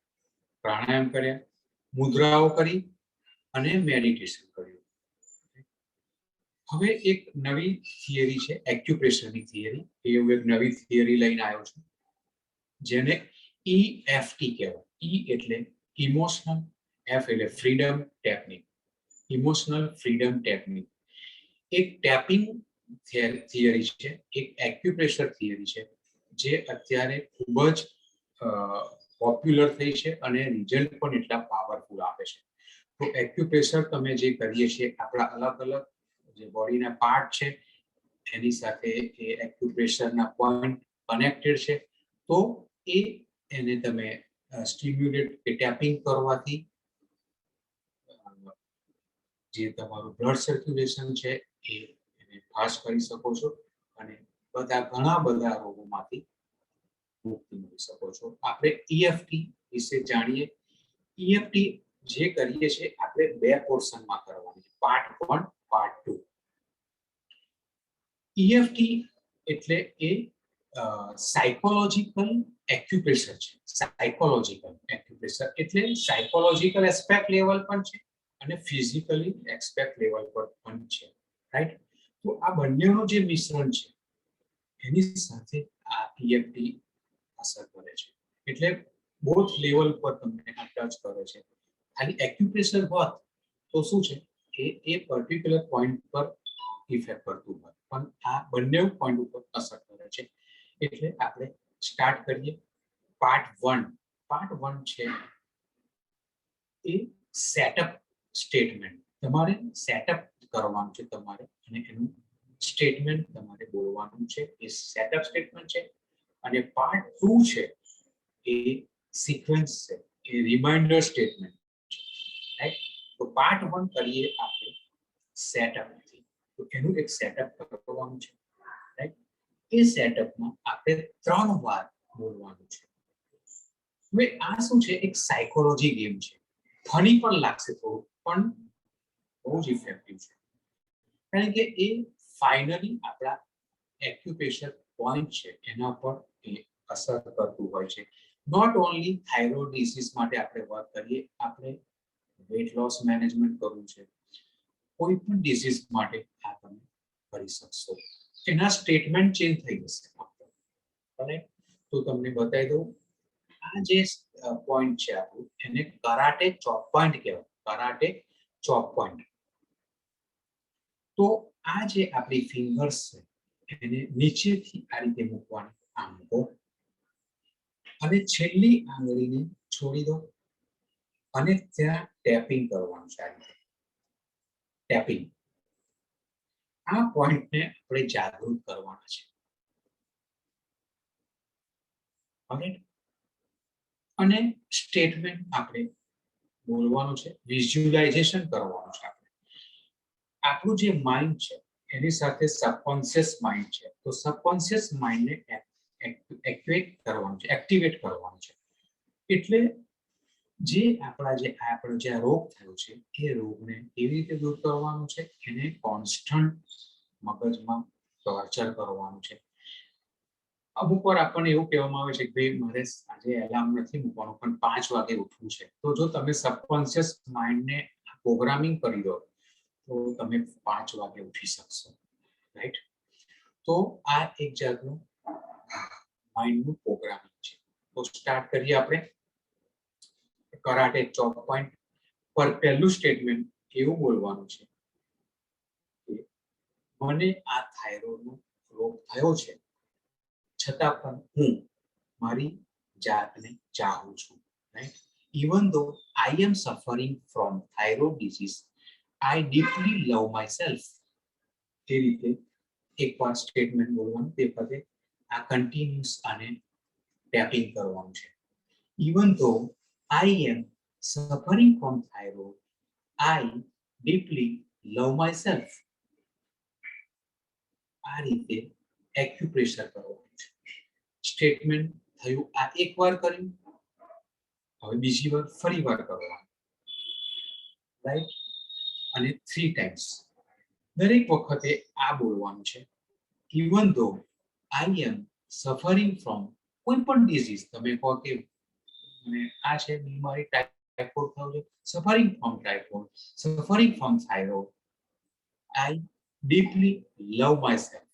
પ્રાણાયામ કર્યા, મુદ્રાઓ કરી અને મેડિટેશન કર્યું. હવે એક નવી થિયરી છે, એક્યુપ્રેશરની થિયરી. એવું એક નવી થિયરી લઈને આવ્યો છું જેને EFT કહેવાય. ઈ એટલે ઇમોશનલ, એફ એટલે freedom technique, emotional freedom technique. એક ટેપિંગ થિયરી છે, એક એક્યુપ્રેશર થિયરી છે જે અત્યારે ખૂબ જ પોપ્યુલર થઈ છે અને રિઝલ્ટ પણ એટલા પાવરફુલ આપે છે. તો એક્યુપ્રેશર તમે જે કરીએ છીએ, આપણા અલગ અલગ જે બોડીના પાર્ટ છે એની સાથે એ એક્યુપ્રેશરના પોઈન્ટ કનેક્ટેડ છે. તો એને તમે સ્ટિમ્યુલેટ કે ટેપિંગ કરવાથી જે તમારું બ્લડ સર્ક્યુલેશન છે એને ફાસ્ટ કરી શકો છો અને ઘણા બધા રોગોમાંથી મુક્તિ મળી શકો છો. આપણે EFT વિશે જાણીએ. EFT જે કરીએ છીએ આપણે 2 પોર્શનમાં કરવાની છે, પાર્ટ 1, પાર્ટ 2. EFT એટલે એ સાયકોલોજીકલ એક્યુપ્રેશર છે. સાયકોલોજીકલ એક્યુપ્રેશર એટલે સાયકોલોજીકલ એસ્પેક્ટ લેવલ પણ છે અને ફિઝિકલી એસ્પેક્ટ લેવલ પર પણ છે, રાઈટ? તો આ બંનેનું જે મિશ્રણ છે એની સાથે આ EFT અસર કરે છે. એટલે બોથ લેવલ પર તમને આ ટચ કરે છે. ખાલી એક્યુપ્રેશર હોત તો શું છે કે એ પર્ટિક્યુલર પોઈન્ટ પર ઇફેક્ટ કરતું હોય, પણ આ બંને પોઈન્ટ ઉપર અસર કરે છે. એટલે આપણે સ્ટાર્ટ કરીએ. પાર્ટ 1. પાર્ટ 1 છે એ સેટઅપ સ્ટેટમેન્ટ. તમારે સેટઅપ કરવાનું છે તમારે, અને એનું સ્ટેટમેન્ટ તમારે બોલવાનું છે. એ સેટઅપ સ્ટેટમેન્ટ છે. અને પાર્ટ 2 છે એ સિક્વન્સ છે, એ રિમાઇન્ડર સ્ટેટમેન્ટ છે, રાઈટ? તો પાર્ટ 1 કરીએ આપણે સેટઅપથી. તો એનું એક સેટઅપ કરવાનું છે, રાઈટ? એ સેટઅપમાં આપણે 3 વાર બોલવાનું છે. હવે આ શું છે, એક સાયકોલોજી ગેમ છે. ફની પણ લાગશે થોડું, પણ બહુ જ ઇફેક્ટિવ છે. કારણ કે એ ફાઇનલી આપણા એક્યુપ્રેશર પોઈન્ટ છે એના પર એ અસર કરતું હોય છે. નોટ ઓનલી થાઇરોઇડ ડિસીઝ માટે આપણે વાત કરીએ, આપણે વેટ લોસ મેનેજમેન્ટ કરવું છે, કોઈ પણ ડિસીઝ માટે આ તમે કરી શકશો. એના સ્ટેટમેન્ટ ચેન્જ થઈ જશે. તો તમને બતાવી દઉં, આ જે પોઈન્ટ છે આપણું એને કરાટે ચોપ પોઈન્ટ કહેવાય, કરાટે ચોપ પોઈન્ટ. તો આ જે આપણી ફિંગર્સ છે એને નીચેથી આ રીતે મૂકવાની, આમ મૂકો અને છેલ્લી આંગળીને છોડી દો અને ત્યાં ટેપિંગ કરવાનું છે, આ રીતે ટેપિંગ. આ પોઈન્ટને આપણે જાગૃત કરવાના છે. અને સ્ટેટમેન્ટ આપણે બોલવાનું છે, વિઝ્યુલાઇઝેશન કરવાનું છે. આપણે આપણું જે માઇન્ડ છે એની સાથે સબકોન્શિયસ માઇન્ડ છે, તો સબકોન્શિયસ માઇન્ડને એક્ટિવેટ કરવાનું છે, એક્ટિવેટ કરવાનું છે. એટલે જે આપણો જે રોગ થયો છે એ રોગને કેવી રીતે દૂર કરવાનું છે, એને કોન્સ્ટન્ટ મગજમાં ટોર્ચર કરવાનું છે. અમુક વાર આપણને એવું કહેવામાં આવે છે કે ભાઈ મારે આજે એલાર્મ નથી મૂકવાનું પણ 5 વાગે ઉઠવું છે. તો જો તમે સબકોન્શિયસ માઇન્ડને પ્રોગ્રામિંગ કરી દો તો તમે 5 વાગે ઉઠી શકશો, રાઈટ? તો આ એક જાતનું માઇન્ડનું પ્રોગ્રામિંગ છે. તો સ્ટાર્ટ કરીએ આપણે. કરાટે ચોપ પોઈન્ટ પર પહેલું સ્ટેટમેન્ટ એવું બોલવાનું છે કે મને આ થાઇરોઇડનો રોગ થયો છે છતાં પણ હું મારી જાતને ચાહું છું, right? Even though I am suffering from thyroid disease I deeply love myself. એ રીતે એકવાર સ્ટેટમેન્ટ બોલવાનું, તે પછી આ કન્ટિન્યુઅસ અને ટેપિંગ કરવાનું છે. ઇવન ધો I am suffering from thyroid, I deeply love myself. આ રીતે એક્યુપ્રેશર કરવાનું છે. સ્ટેટમેન્ટ થયું, આ એકવાર કર્યું, હવે બીજી વાર ફરી વાર કરવાનું, રાઈટ? અને 3 ટાઈમ્સ દરેક વખતે આ બોલવાનું છે. Even though I am suffering from કોઈ પણ ડિઝીઝ, તમે કહો કે અને આ છે બીમારી ટાઇફોઇડ થયો છે, suffering from typhoid, suffering from thyroid, I deeply love myself.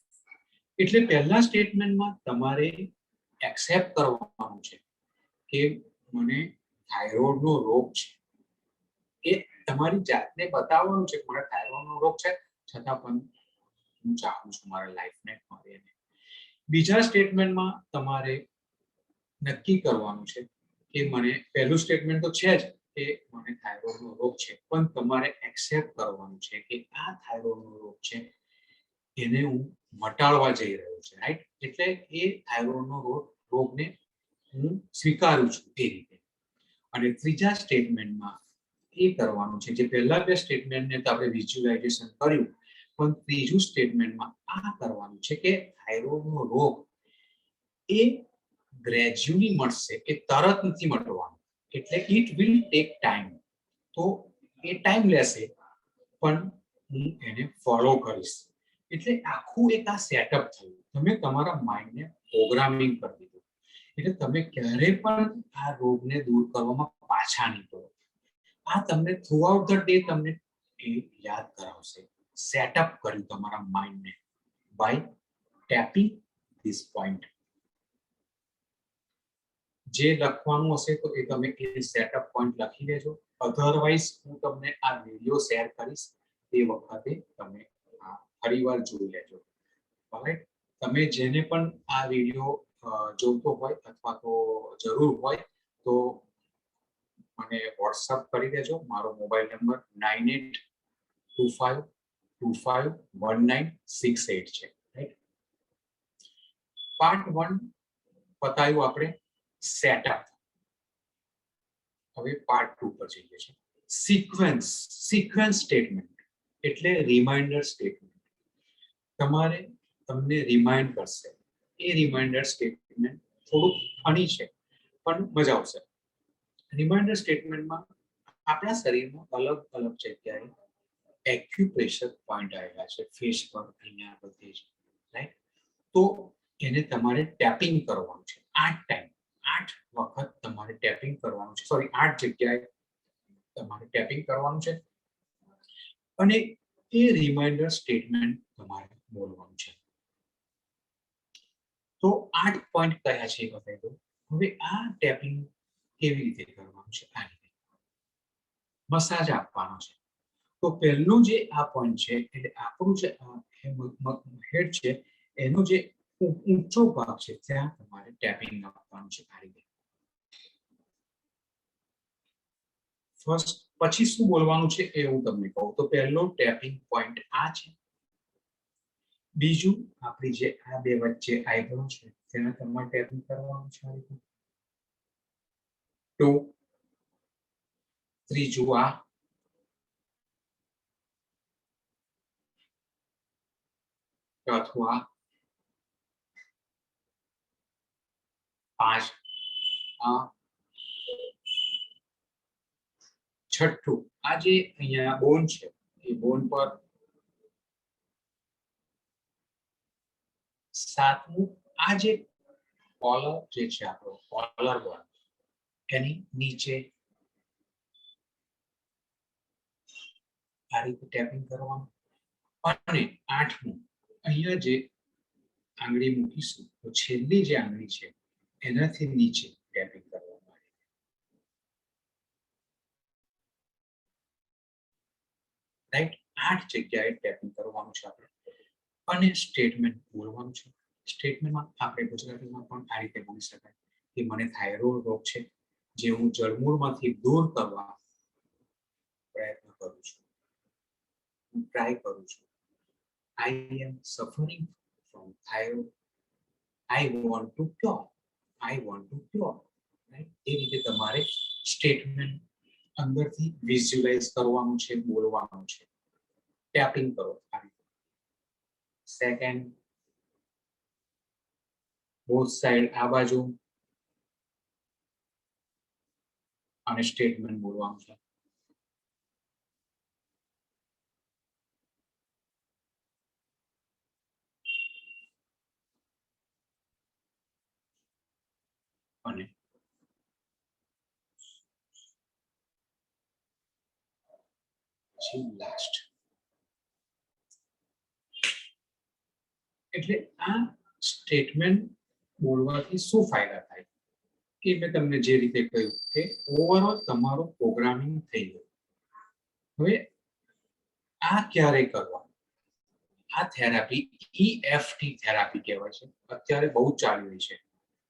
એટલે પહેલા સ્ટેટમેન્ટમાં તમારે એક્સેપ્ટ કરવાનું છે કે મને થાઇરોઇડનો રોગ છે. એ તમારી જાતને બતાવવાનું છે કે મને થાઇરોઇડનો રોગ છે છતાં પણ હું ચાહું છું મારા લાઈફને મારે. બીજા સ્ટેટમેન્ટમાં તમારે નક્કી કરવાનું છે કે મને પહેલું સ્ટેટમેન્ટ તો છે જ કે મને થાઇરોઇડનો રોગ છે, પણ તમારે એક્સેપ્ટ કરવાનું છે કે આ થાઇરોઇડનો રોગ છે એને હું મટાડવા જઈ રહ્યો છું, રાઈટ? એટલે એ થાઇરોઇડનો રોગને હું સ્વીકારું છું એ રીતે. અને ત્રીજા સ્ટેટમેન્ટમાં એ કરવાનું છે, જે પહેલા બે સ્ટેટમેન્ટને તો આપણે વિઝ્યુલાઇઝેશન કર્યું, પણ ત્રીજું સ્ટેટમેન્ટમાં આ કરવાનું છે કે થાઇરોઇડનો રોગ એ ગ્રેજ્યુઅલી મળશે, એ તરત નથી મટવાનું. એટલે ઇટ વિલ ટેક ટાઈમ. તો એ ટાઈમ લેશે પણ હું એને ફોલો કરીશ. એટલે આખું એક આ સેટઅપ થયું. તમે તમારા માઇન્ડને પ્રોગ્રામિંગ કરી દીધું. એટલે તમે ક્યારે પણ આ રોગને દૂર કરવામાં પાછા નહીં પડો. આ તમને થ્રુ આઉટ ધ ડે તમને એ યાદ કરાવશે. સેટઅપ કર્યું તમારા માઇન્ડને બાય ટેપિંગ ધીસ પોઈન્ટ. જે લખવાનું હશે તો એ તમે એ સેટઅપ પોઈન્ટ લખી લેજો. અધરવાઇઝ હું તમને આ વિડીયો શેર કરીશ, તે વખતે તમે આ ફરીવાર જોઈ લેજો. રાઈટ? તમે જેને પણ આ વિડીયો જોતો હોય અથવા તો જરૂર હોય તો મને વોટ્સઅપ કરી દેજો. મારો મોબાઈલ નંબર 9825251968 છે, રાઈટ? પાર્ટ 1 પતાયું આપણે સેટઅપ. હવે પાર્ટ 2 પર જઈએ છીએ. સિક્વન્સ સ્ટેટમેન્ટ એટલે રિમાઇન્ડર સ્ટેટમેન્ટ. તમને રિમાઇન્ડ કરશે. એ રિમાઇન્ડર સ્ટેટમેન્ટ થોડુંક ફની છે પણ મજા આવશે. રિમાઇન્ડર સ્ટેટમેન્ટમાં આપણા શરીરમાં અલગ અલગ જગ્યાએ એક્યુપ્રેશર પોઈન્ટ આવેલા છે, ફેસ પર, અહીંયા બધે જ, રાઈટ? તો એને તમારે ટેપિંગ કરવાનું છે 8 ટાઈમ. 8 વખત તમારે ટેપિંગ કરવાનું છે. સોરી, 8 જગ્યાએ તમારે ટેપિંગ કરવાનું છે અને એ રિમાઇન્ડર સ્ટેટમેન્ટ તમારે બોલવાનું છે. તો 8 પોઈન્ટ કયા છે એ બતાવી દો. હવે આ ટેપિંગ કેવી રીતે કરવાનું છે? આ રીતે મસાજ આપવાનો છે. તો પહેલું જે આ પોઈન્ટ છે એટલે આપણું જે હેડ છે એનો જે ઊંચો ભાગ છે ત્યાં તમારે ટેપિંગ આપવાનું છે આ રીતે. ફર્સ્ટ પછી શું બોલવાનું છે એ હું તમને કહું. તો પહેલો ટેપિંગ પોઈન્ટ આ છે. બીજું આપણી જે આ બે વચ્ચે આઈબ્રો છે તેને તમારે ટેપિંગ કરવાનું છે આ રીતે. તો ત્રીજું આ, ચોથું આ, 5 આ, છઠ્ઠું આ જે અહીંયા બોન છે એ બોન પર, સાતમું આ જે કોલર જે છે આપણો કોલર બોન એની નીચે આ રીતે ટેપિંગ કરવાનું. અને આઠમું અહીંયા જે આંગળી મૂકીશું તો છેલ્લી જે આંગળી છે એનાથી નીચે ટેપિંગ કરવાનું. રાઈટ, 8 જગ્યાએ ટેપિંગ કરવાનું છે આપણે. અને સ્ટેટમેન્ટ બોલવાનું છે. સ્ટેટમેન્ટમાં આપણે ગુજરાતીમાં પણ આ રીતે બોલી શકાય કે મને થાઇરોઇડ રોગ છે જે હું જળમૂળમાંથી દૂર કરવા પ્રયત્ન કરું છું, હું ટ્રાય કરું છું. I am suffering from thyroid, I want to cure, I want to cure. Right, એ રીતે તમારે સ્ટેટમેન્ટ અંદરથી વિઝ્યુઅલાઇઝ કરવાનું છે, બોલવાનું છે. ટેપિંગ કરો આ રીતે. સેકન્ડ, બોથ સાઈડ આ બાજુ અને સ્ટેટમેન્ટ બોલવાનું છે. અને પછી લાસ્ટ. એટલે આ સ્ટેટમેન્ટ બોલવાથી શું ફાયદા થાય એ મેં તમને જે રીતે કહ્યું કે ઓવરઓલ તમારો પ્રોગ્રામિંગ થઈ ગયો. હવે આ ક્યારે કરવાનું? આ થેરાપી EFT થેરાપી કહેવાય છે. અત્યારે બહુ ચાલી રહી છે.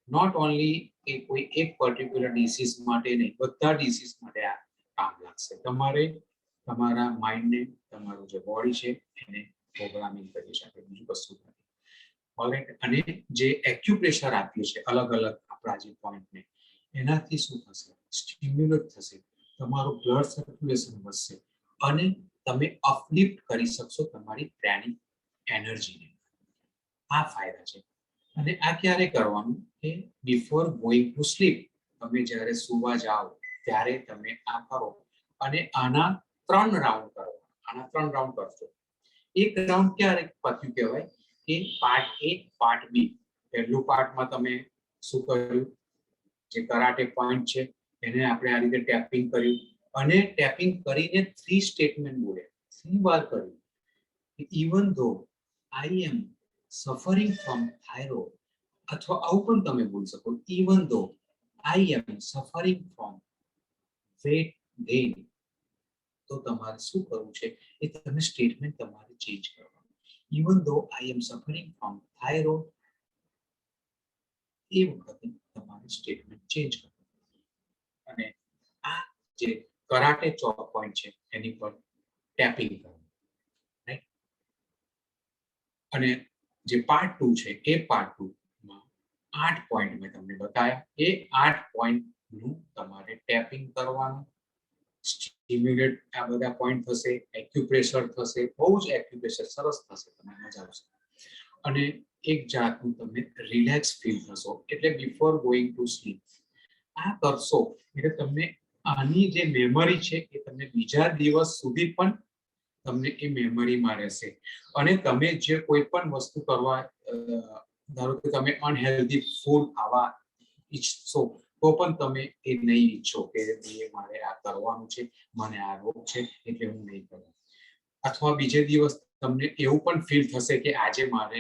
નોટ ઓનલી કે કોઈ એક પર્ટિક્યુલર ડિસીઝ માટે નહીં, બધા ડિસીઝ માટે આ કામ લાગશે. તમારે તમારા માઇન્ડને, તમારું જે બોડી છે એને પ્રોગ્રામિંગ કરી શકે, બીજું કશું નથી. ઓલરાઈટ, અને જે એક્યુપ્રેશર આપ્યું છે અલગ અલગ આપણા જે પોઈન્ટને, એનાથી શું થશે? સ્ટિમ્યુલેટ થશે, તમારું બ્લડ સર્ક્યુલેશન વધશે અને તમે અપલિફ્ટ કરી શકશો તમારી ટ્રેનિંગ એનર્જીને. આ ફાયદા છે. અને આ ક્યારે કરવાનું? કે બિફોર ગોઈંગ ટુ સ્લીપ. તમે જ્યારે સુવા જાઓ ત્યારે તમે આ કરો. અને આના 3 રાઉન્ડ કરો. આના 3 રાઉન્ડ કરશો. એક રાઉન્ડ ક્યારે પત્યું કહેવાય? કે પાર્ટ એ, પાર્ટ બી. પહેલું પાર્ટમાં તમે શું કર્યું? જે કરાટે પોઈન્ટ છે એને આપણે આ રીતે ટેપિંગ કર્યું અને ટેપિંગ કરીને 3 સ્ટેટમેન્ટ બોલ્યા. 3 વાર કર્યું. Even though I am suffering from thyroid, અથવા આવું પણ તમે બોલી શકો, even though I am suffering from weight gain. તો તમારે શું કરવું છે? એ તમે સ્ટેટમેન્ટ તમારે ચેન્જ કરવાનું. Even though I am suffering from thyroid, એ વખતે તમારે સ્ટેટમેન્ટ ચેન્જ કરવાનું. અને આ જે કરાટે ચોક પોઈન્ટ છે એની પર ટેપિંગ કરવાનું. રાઈટ, અને જે પાર્ટ 2 છે એ પાર્ટ 2 માં 8 પોઈન્ટ મેં તમને બતાવ્યા. એ 8 પોઈન્ટ નું તમારે ટેપિંગ કરવાનું. સ્ટિમ્યુલેટ આ બધા પોઈન્ટ થશે, એક્યુપ્રેશર થશે, બહુ જ એક્યુપ્રેશર સરસ થશે, તમને મજા આવશે. અને એક જાતનું તમે રિલેક્સ ફીલ થશો. એટલે બિફોર ગોઈંગ ટુ સ્લીપ આ કરશો એટલે તમને આની જે મેમરી છે એ તમને બીજા દિવસ સુધી પણ તમને એ મેમરીમાં રહેશે. અને તમે જે કોઈ પણ વસ્તુ કરવા, ધારો કે તમે અનહેલ્ધી ફૂડ ખાવા ઈચ્છશો તો પણ તમે એ નહીં ઈચ્છો કે મારે આ કરવાનું છે, મને આ રોગ છે એટલે હું નહીં કરું. અથવા બીજે દિવસ તમને એવું પણ ફીલ થશે કે આજે મારે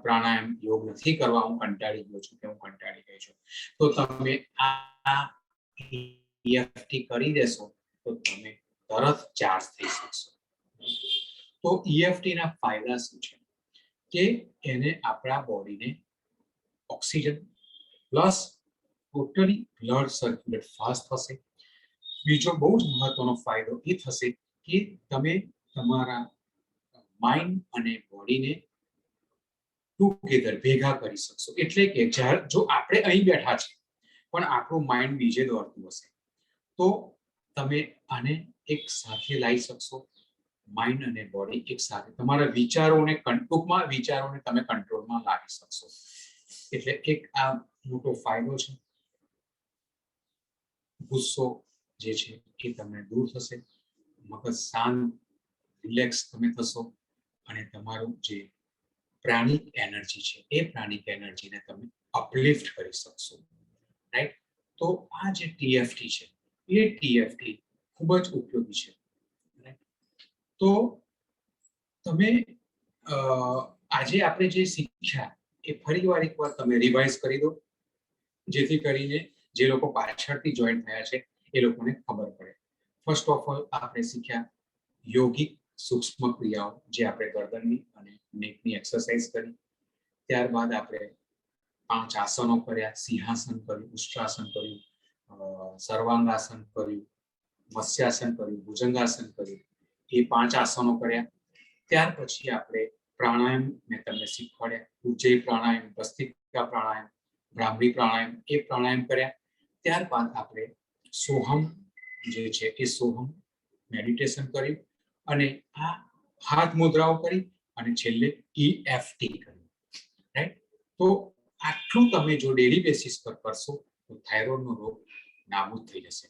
પ્રાણાયામ યોગ નથી કરવા, હું કંટાળી ગયો છું કે હું કંટાળી ગઈ છું, તો તમે આ EFT કરી દેશો તો તમે તરત ચાર્જ થઈ શકશો. તો EFT ના ફાયદા શું છે કે એને આપણા બોડીને oxygen plus totally blood circulate fast થશે. બીજો બહુ જ મહત્વનો ફાયદો એ થશે કે તમે તમારા માઇન્ડ અને બોડીને ટુગેધર ભેગા કરી શકશો. એટલે કે જો આપણે અહીં બેઠા છે પણ આપણું માઇન્ડ બીજે દોડતું હશે તો તમે આને એક સાથે લાવી શકશો. માઇન્ડ અને બોડી એક સાથે તમારા ટૂંકમાં વિચારોને તમે કંટ્રોલમાં લાવી શકશો. એટલે એક આ મોટો ફાયદો છે. ગુસ્સો જે છે એ તમને દૂર થશે, મગજ શાંત રિલેક્સ તમે થશો અને તમારું જે પ્રાણિક એનર્જી છે એ પ્રાણિક એનર્જીને તમે અપલિફ્ટ કરી શકશો. રાઈટ? તો આ જે TFT છે એ TFT ખૂબ જ ઉપયોગી છે. તો તમે આજે આપણે જે શીખ્યા એ ફરીવાર એકવાર તમે રિવાઇઝ કરી દો, જેથી કરીને જે લોકો પાછળથી જોઈન થયા છે એ લોકોને ખબર પડે. ફર્સ્ટ ઓફ ઓલ આપણે શીખ્યા યોગિક સૂક્ષ્મ ક્રિયાઓ, જે આપણે ગરદનની અને નેકની એક્સરસાઇઝ કરી. ત્યારબાદ આપણે 5 આસનો કર્યા, સિંહાસન કર્યું, ઉષ્ટ્રાસન કર્યું, સર્વાંગાસન કર્યું, મત્સ્યાસન કર્યું, ભુજંગાસન કર્યું. એ 5 આસનો કર્યા. ત્યાર પછી આપણે પ્રાણાયામ મેં તમને શીખવાડ્યા. ઉજ્જૈ પ્રાણાયામ, ભસ્ત્રિકા પ્રાણાયામ, ભ્રામરી પ્રાણાયામ, એ પ્રાણાયામ કર્યા. ત્યારબાદ આપણે સોહમ જે છે એ સોહમ મેડિટેશન કર્યું અને આ હાથ મુદ્રાઓ કરી અને છેલ્લે EFT કર્યું. રાઈટ? તો આટલું તમે જો ડેલી બેસિસ પર કરશો તો થાઇરોઇડનો રોગ નાબૂદ થઈ જશે.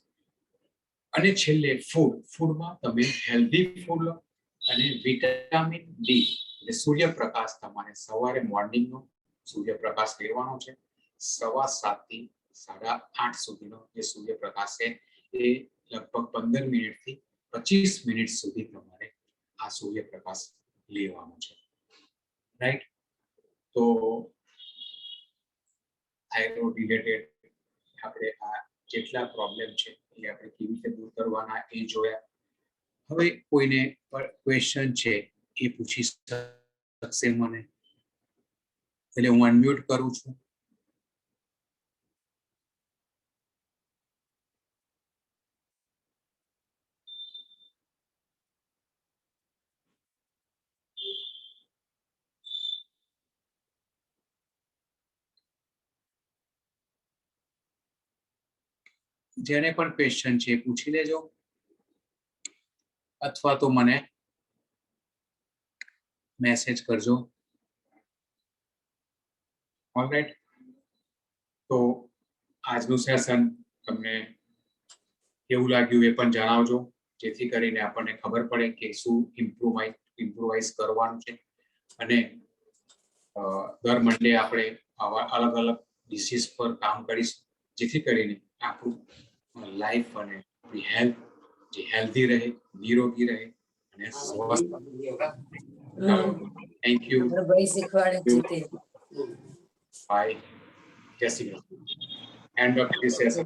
અને છેલ્લે ફૂડમાં તમે હેલ્ધી ફૂડ લો અને વિટામિન ડી એટલે સૂર્યપ્રકાશ તમારે સવારે મોર્નિંગનો સૂર્યપ્રકાશ લેવાનો છે. 7:15 થી 8:30 સુધીનો જે સૂર્યપ્રકાશ છે એ લગભગ 15 મિનિટથી 25 મિનિટ સુધી તમારે આ સૂર્યપ્રકાશ લેવાનો છે. રાઈટ? તો થાઇરોઇડ રિલેટેડ આપણે આ જેટલા પ્રોબ્લેમ છે એ આપણે કેવી રીતે દૂર કરવાના એ જોયા. હવે કોઈને ક્વેશ્ચન છે એ પૂછી શકશે મને, એટલે હું અનમ્યુટ કરું છું. જેને પણ ક્વેશ્ચન છે પૂછી લેજો અથવા તો મને મેસેજ કરજો. ઓલરાઈટ? તો આજનું સેશન તમને કેવું લાગ્યું એ પણ જણાવજો, જેથી કરીને આપણને ખબર પડે કે શું ઇમ્પ્રુવાઇઝ કરવાનું છે. અને દર મંડે આપણે આવા અલગ અલગ ડિસીઝ પર કામ કરીશું, જેથી કરીને આપણું લાઈફ અને આપણી હેલ્થ જે હેલ્ધી રહે, નિરોગી રહે અને સ્વસ્થ. Thank you. બાય. જય Shri Krishna. End of this session.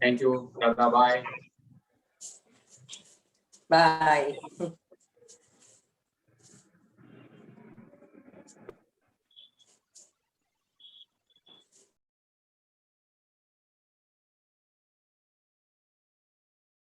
Thank you. દાદા બાય. બાય.